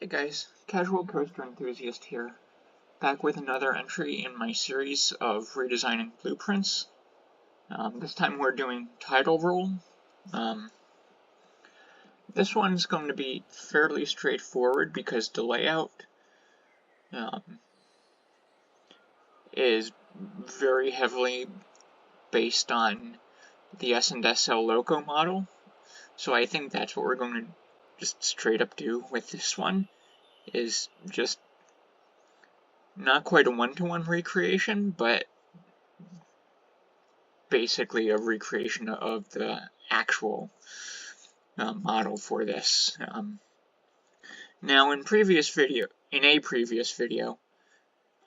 Hey guys, Casual Coaster Enthusiast here, back with another entry in my series of redesigning blueprints. This time we're doing Tidal Roll. This one's going to be fairly straightforward because the layout is very heavily based on the S&S El Loco model, so I think that's what we're going to just straight up do with this one, is just not quite a one-to-one recreation, but basically a recreation of the actual model for this. Now, in a previous video,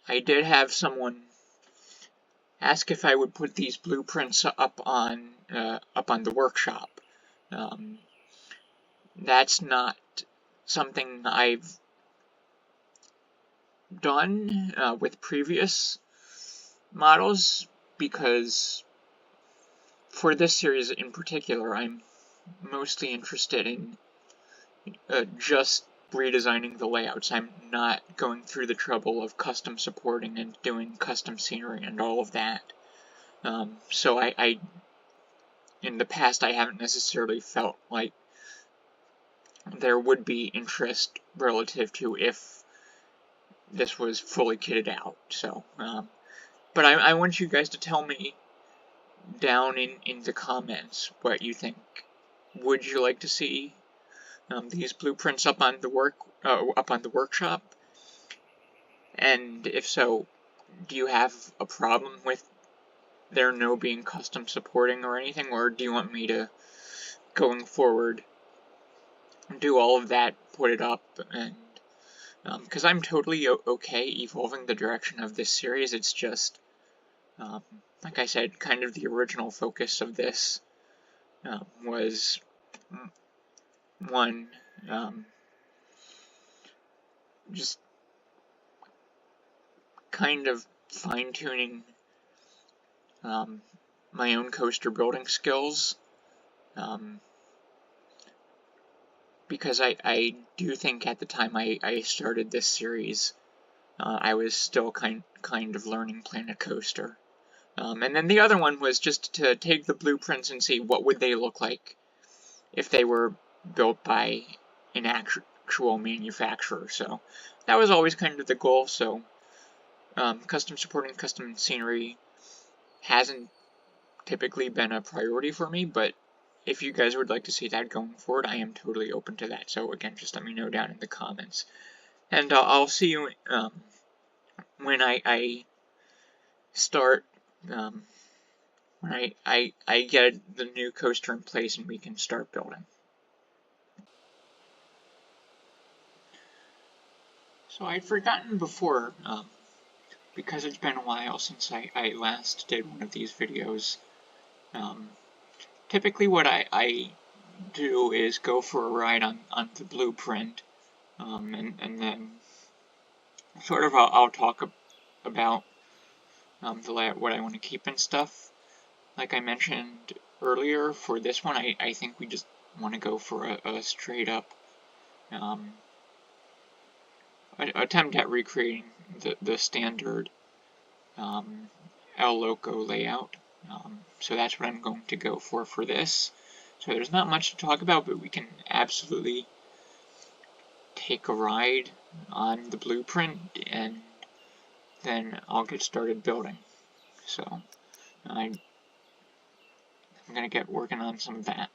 I did have someone ask if I would put these blueprints up on the workshop. That's not something I've done with previous models, because for this series in particular, I'm mostly interested in just redesigning the layouts. I'm not going through the trouble of custom supporting and doing custom scenery and all of that. So I in the past, I haven't necessarily felt like there would be interest relative to if this was fully kitted out. So, but I want you guys to tell me down in the comments what you think. Would you like to see these blueprints up on the workshop? And if so, do you have a problem with there no being custom supporting or anything, or do you want me to, going forward, do all of that, put it up, and because I'm totally okay evolving the direction of this series. It's just, like I said, kind of the original focus of this was one, just kind of fine-tuning my own coaster building skills, because I do think at the time I started this series, I was still kind of learning Planet Coaster. And then the other one was just to take the blueprints and see what would they look like if they were built by an actual manufacturer. So that was always kind of the goal. So custom supporting custom scenery hasn't typically been a priority for me, but if you guys would like to see that going forward, I am totally open to that. So again, just let me know down in the comments. And I'll see you when I start, when I get the new coaster in place and we can start building. So I'd forgotten before, because it's been a while since I last did one of these videos. Typically what I do is go for a ride on the blueprint, and then sort of I'll talk about the layout, what I want to keep and stuff. Like I mentioned earlier, for this one I think we just want to go for a straight up attempt at recreating the standard El Loco layout. So that's what I'm going to go for this. So there's not much to talk about, but we can absolutely take a ride on the blueprint, and then I'll get started building. So I'm going to get working on some of that.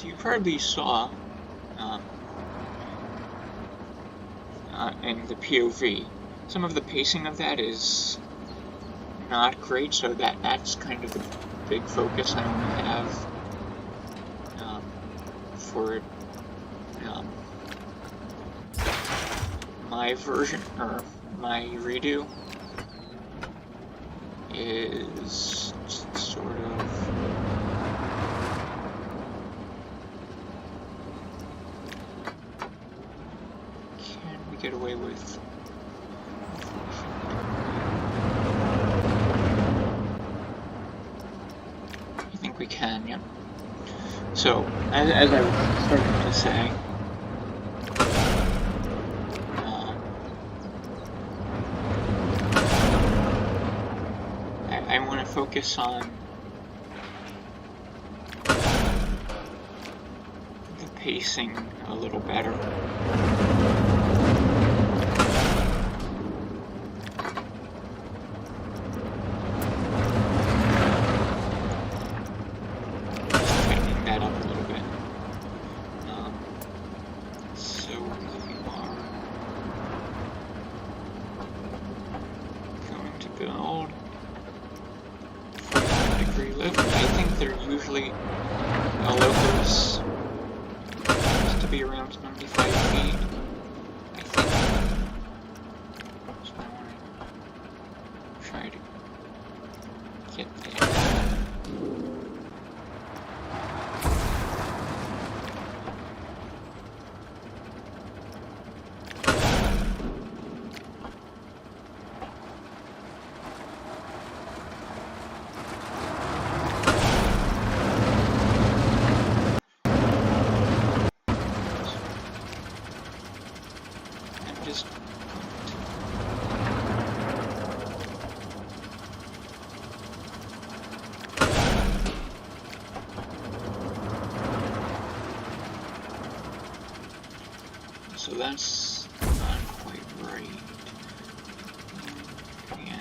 So you probably saw in the POV, some of the pacing of that is not great, so that's kind of the big focus I want to have for my version, or my redo, is sort of get away with. I think we can, yeah. So, as I was starting to say, I want to focus on the pacing a little better. El Loco's supposed to be around 95 feet, I think. So I want to try to get there. So that's not quite right. Yeah.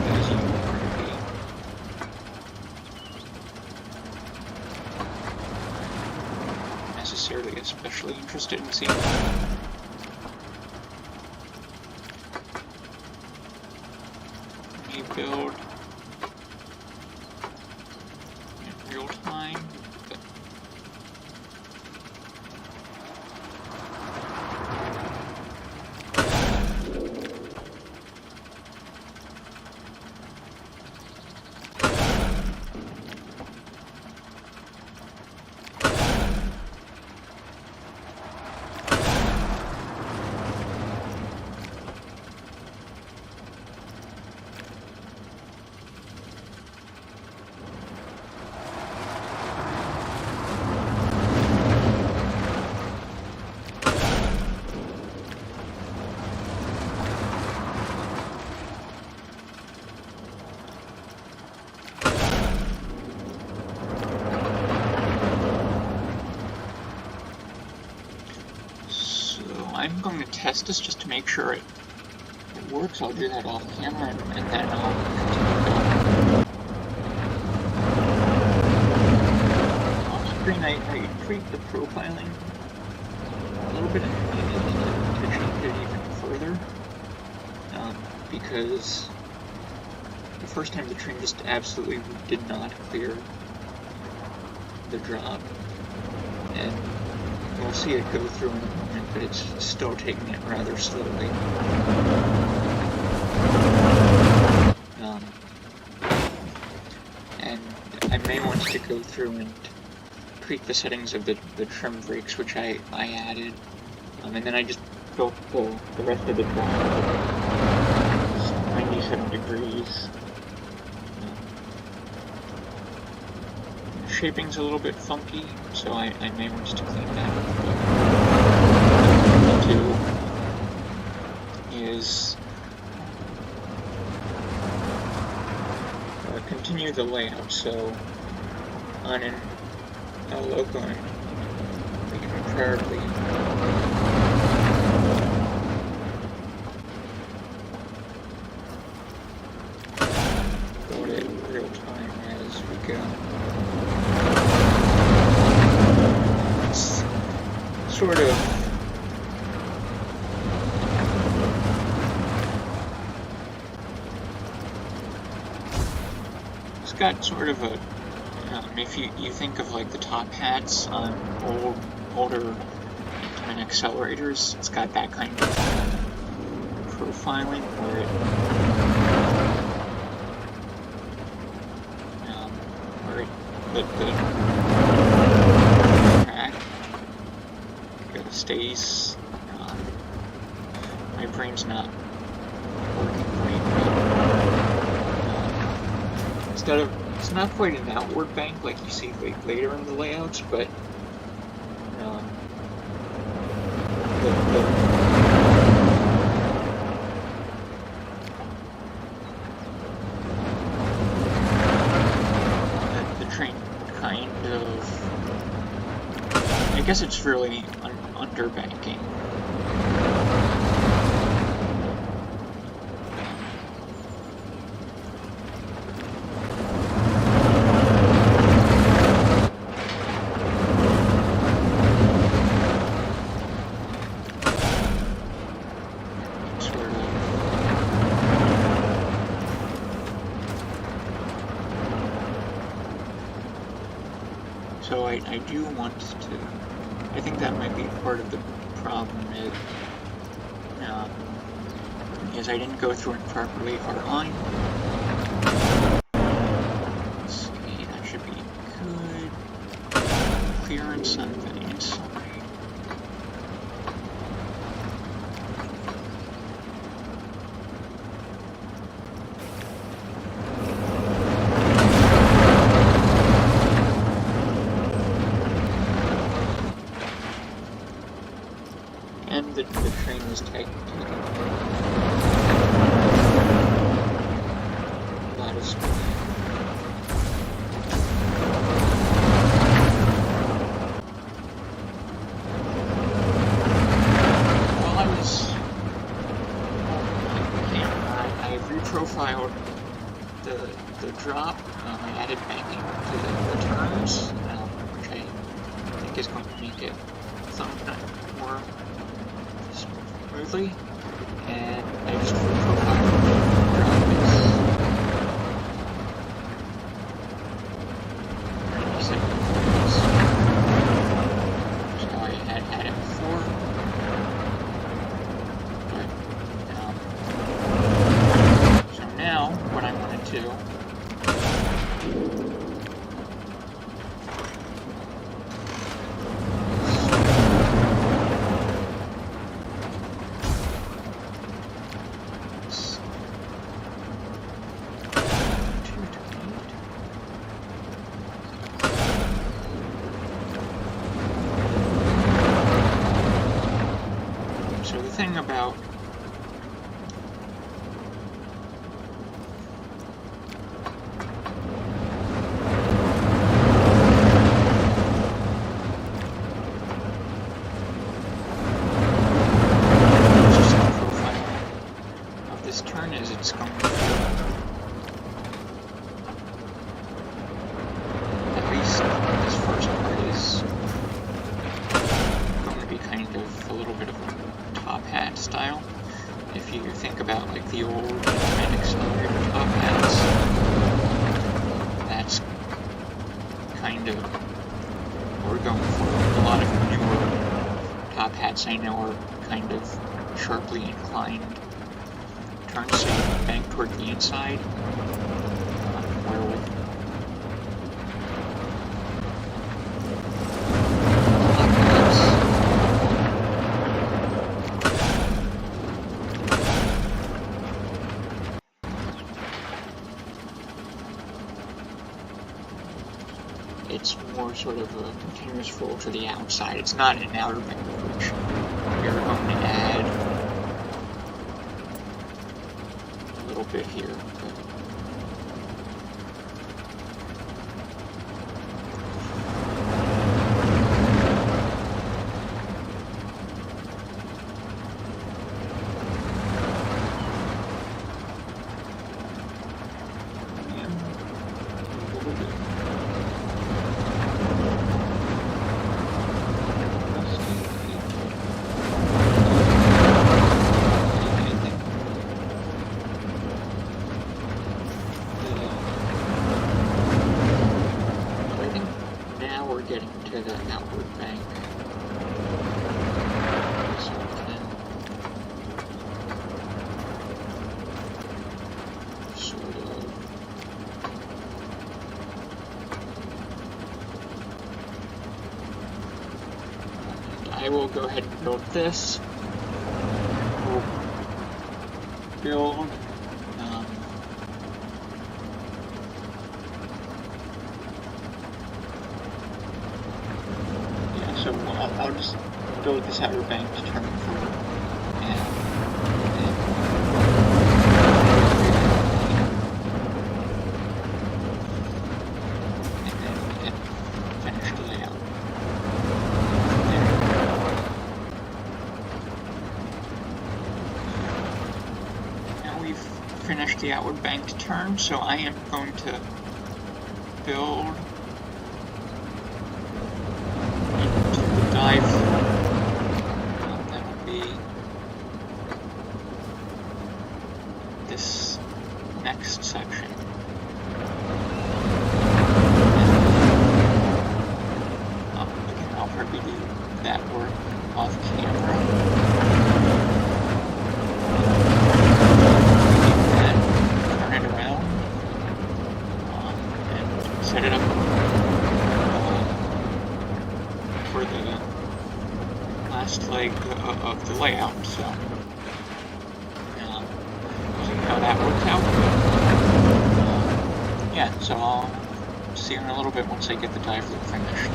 There's a party. Necessarily especially interested in seeing me build in real time. I'm going to test this just to make sure it works. I'll do that off camera and then I'll continue going. Off screen, I tweaked the profiling a little bit to change it even further because the first time the train just absolutely did not clear the drop, and we'll see it go through in a moment, but it's still taking it rather slowly. And I may want to go through and tweak the settings of the trim brakes, which I added, and then I just built the rest of the drop 97 degrees. Shaping's a little bit funky, so I may want to clean that up. What I need to do is continue the layout. So on an El Loco, we can preferably build it real time as we go. sort of got sort of a, if you think of like the top hats on older twin accelerators, it's got that kind of profiling where the track stays. My brain's not working great. It's not quite an outward bank like you see later in the layouts, but the train kind of, I guess it's really underbanking. So I do want to, I think that might be part of the problem is I didn't go through it properly outline. Let's see, that should be good. Clearance on the inside. And the train was taking a lot of speed. While I was I reprofiled the drop. I added banking to the turns, which I think is going to make it somewhat more smoothly, and I just reprofiled the drop. It's 90 seconds. So I had it before, but so now what I want to do thing about just the profile of this turn is it's going to, at least this first part is going to be kind of a little bit of a top hat style. If you think about like the old twin accelerator top hats, that's kind of what we're going for. A lot of newer top hats I know are kind of sharply inclined turns, so you bank toward the inside, where with it's more sort of a continuous roll to the outside. It's not an outer bank, which you're going to add a little bit here. I will go ahead and build this. We'll build yeah, so I'll just build this outer bank to turn for now. Finish the outward banked turn, so I am going to build into the dive. That will be this next section. Again, I'll probably do that work off camera. Set it up for the last leg of the layout, so see how that works out. Yeah, so I'll see you in a little bit once I get the dive loop finished.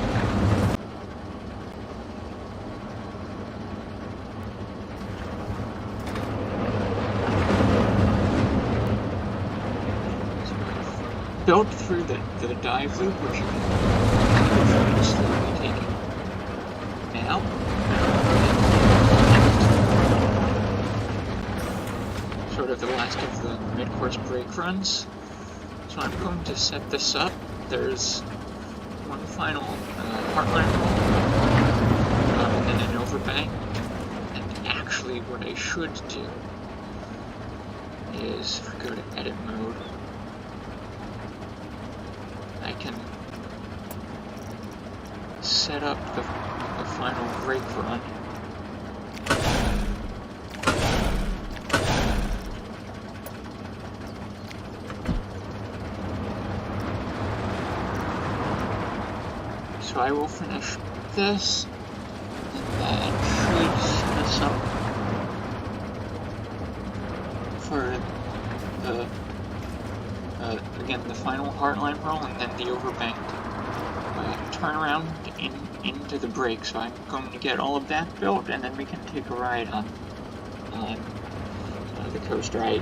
Built through the dive loop, which you can slowly take now. Sort of the last of the mid-course brake runs. So I'm going to set this up. There's one final heartline roll, and then an overbank. And actually what I should do is, if we go to edit mode, I can set up the final brake run. So I will finish this, and that should set us up for the again, the final hardline roll, and then the overbanked turnaround into the brake. So I'm going to get all of that built, and then we can take a ride on the coaster. I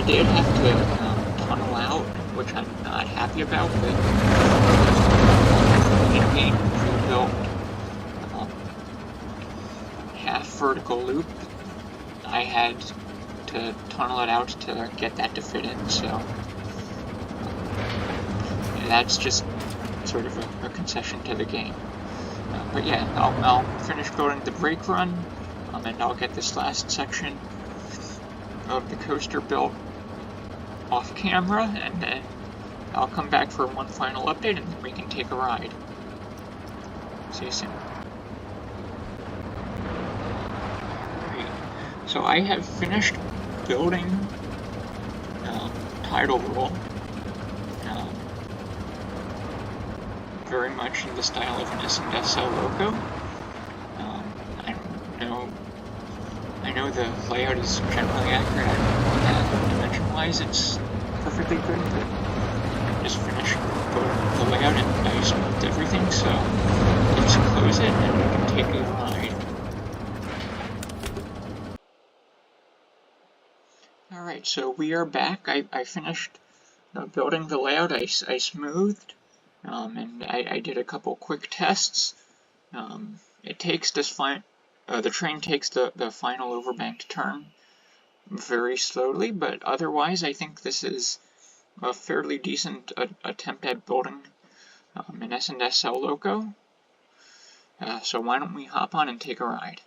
did have to tunnel out, which I'm not happy about, but in-game pre-built half vertical loop, I had to tunnel it out to get that to fit in, so that's just sort of a concession to the game. But yeah, I'll finish building the brake run, and I'll get this last section of the coaster built off camera, and then I'll come back for one final update, and then we can take a ride. See you soon. Great. So I have finished building Tidal Roll, very much in the style of an S&S El Loco. I know the layout is generally accurate, dimension-wise it's perfectly good, but just finished the layout and I smoothed everything, so let's close it and we can take a ride. Alright, so we are back. I finished building the layout. I smoothed, and I did a couple quick tests. It takes this the train takes the final overbanked turn very slowly, but otherwise I think this is a fairly decent attempt at building an S&S El Loco. So why don't we hop on and take a ride?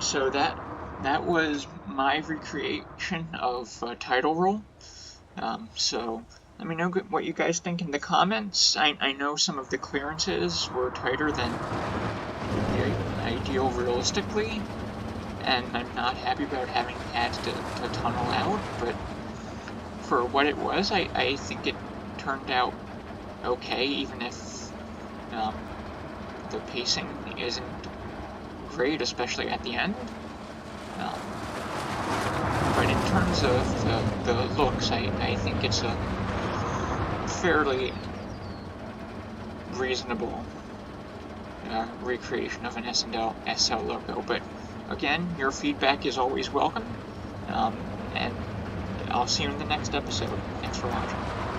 so that was my recreation of Tidal Roll. So let me know what you guys think in the comments. I know some of the clearances were tighter than the ideal realistically, and I'm not happy about having had to tunnel out, but for what it was, I think it turned out okay, even if the pacing isn't great, especially at the end. But in terms of the looks, I think it's a fairly reasonable recreation of an S&S El Loco. But again, your feedback is always welcome, and I'll see you in the next episode. Thanks for watching.